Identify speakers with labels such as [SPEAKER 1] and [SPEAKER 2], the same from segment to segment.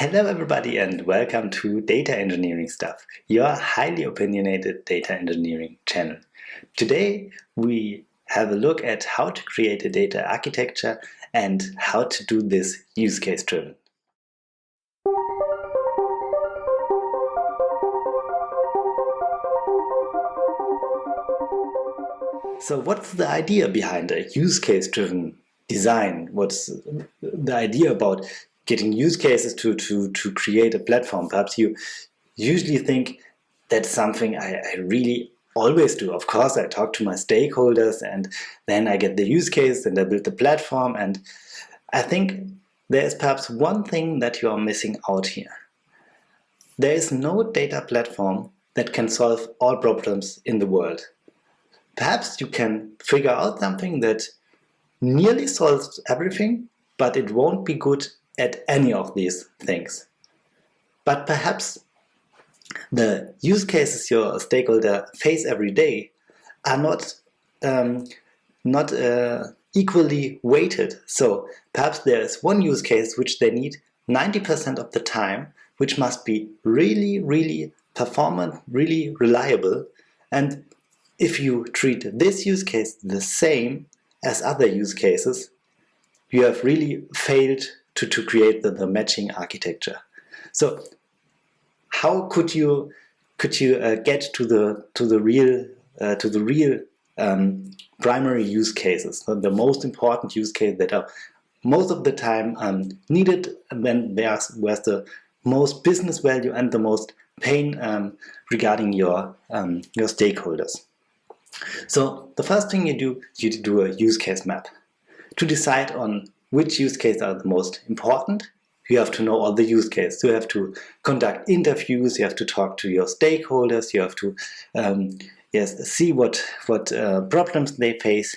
[SPEAKER 1] Hello everybody and welcome to Data Engineering Stuff, your highly opinionated data engineering channel. Today we have a look at how to create a data architecture and how to do this use case driven. So what's the idea behind a use case driven design? What's the idea about getting use cases to create a platform? Perhaps you usually think that's something I really always do. Of course, I talk to my stakeholders and then I get the use case and I build the platform. And I think there's perhaps one thing that you are missing out here. There is no data platform that can solve all problems in the world. Perhaps you can figure out something that nearly solves everything, but it won't be good at any of these things. But perhaps the use cases your stakeholder face every day are not equally weighted. So perhaps there is one use case which they need 90% of the time, which must be really performant, really reliable. And if you treat this use case the same as other use cases, you have really failed to create the matching architecture. So how could you get to the real primary use cases, the most important use case that are most of the time needed when where's the most business value and the most pain regarding your stakeholders? So the first thing you do a use case map. To decide on which use cases are the most important, you have to know all the use cases. You have to conduct interviews, you have to talk to your stakeholders, you have to see what problems they face,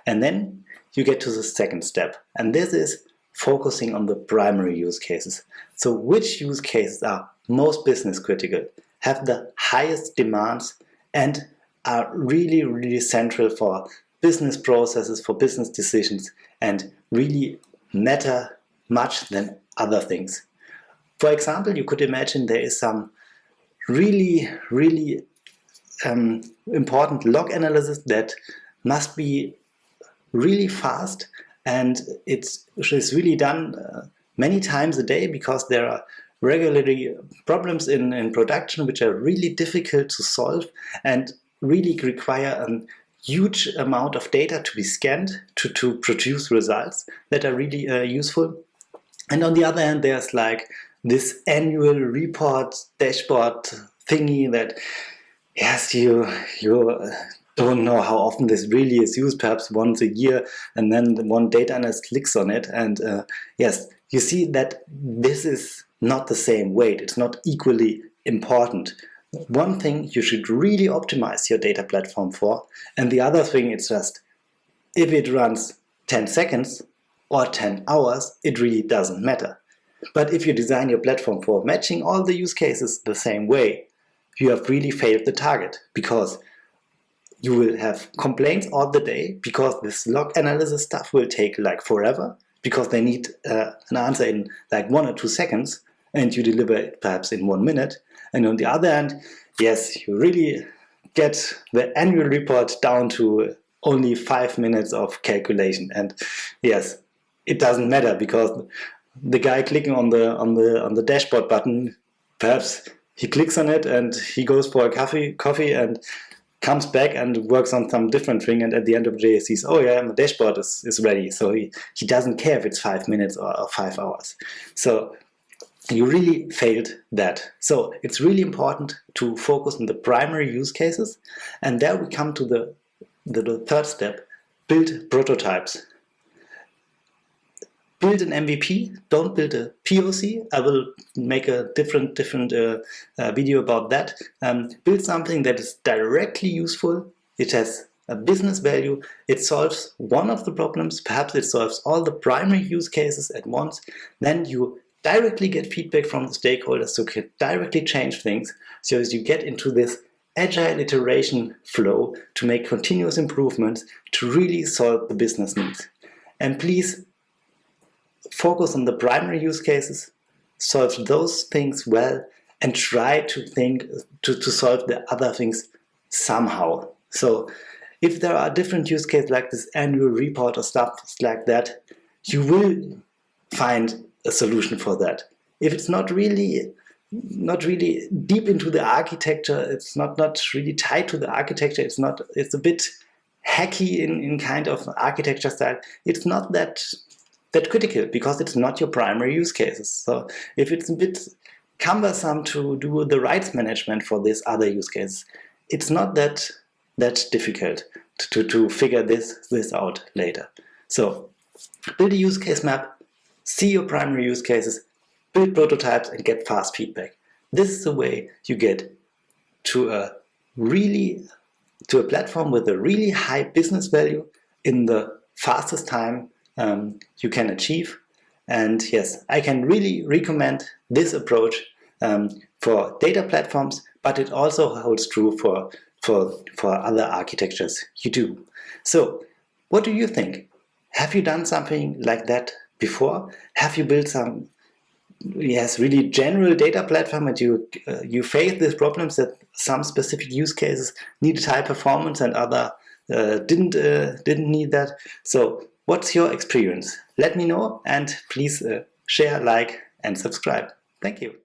[SPEAKER 1] and then you get to the second step. And this is focusing on the primary use cases. So which use cases are most business critical, have the highest demands, and are really central for business processes, for business decisions, and really matter much than other things. For example, you could imagine there is some really important log analysis that must be really fast, and it's really done many times a day because there are regularly problems in production which are really difficult to solve and really require a huge amount of data to be scanned to produce results that are really useful. And on the other hand, there's like this annual report dashboard thingy that, yes, you don't know how often this really is used, perhaps once a year, and then one data analyst clicks on it, and yes, you see that this is not the same weight, it's not equally important. One thing you should really optimize your data platform for, and the other thing it's just, if it runs 10 seconds or 10 hours, it really doesn't matter. But if you design your platform for matching all the use cases the same way, you have really failed the target, because you will have complaints all the day because this log analysis stuff will take like forever because they need an answer in like 1 or 2 seconds, and you deliver it perhaps in 1 minute. And on the other hand, yes, you really get the annual report down to only 5 minutes of calculation. And yes, it doesn't matter because the guy clicking on the dashboard button, perhaps he clicks on it and he goes for a coffee and comes back and works on some different thing, and at the end of the day he sees, oh yeah, my dashboard is ready. So he doesn't care if it's 5 minutes or 5 hours. So you really failed that. So it's really important to focus on the primary use cases, and there we come to the third step: build prototypes. Build an MVP, don't build a POC. I will make a different video about that. Build something that is directly useful, it has a business value, it solves one of the problems, perhaps it solves all the primary use cases at once. Then you directly get feedback from the stakeholders, so you can directly change things, so as you get into this agile iteration flow to make continuous improvements to really solve the business needs. And please focus on the primary use cases, solve those things well and try to think to solve the other things somehow. So if there are different use cases like this annual report or stuff like that, you will find a solution for that. If it's not really deep into the architecture, it's not really tied to the architecture, it's a bit hacky in kind of architecture style, it's not that critical because it's not your primary use cases. So if it's a bit cumbersome to do the rights management for these other use cases, it's not that difficult to figure this out later. So build a use case map, see your primary use cases, build prototypes and get fast feedback. This is the way you get to a platform with a really high business value in the fastest time you can achieve. And yes, I can really recommend this approach for data platforms, but it also holds true for other architectures you do. So what do you think? Have you done something like that before? Have you built some really general data platform and you face these problems that some specific use cases needed high performance and other didn't need that? So what's your experience? Let me know, and please share, like and subscribe. Thank you.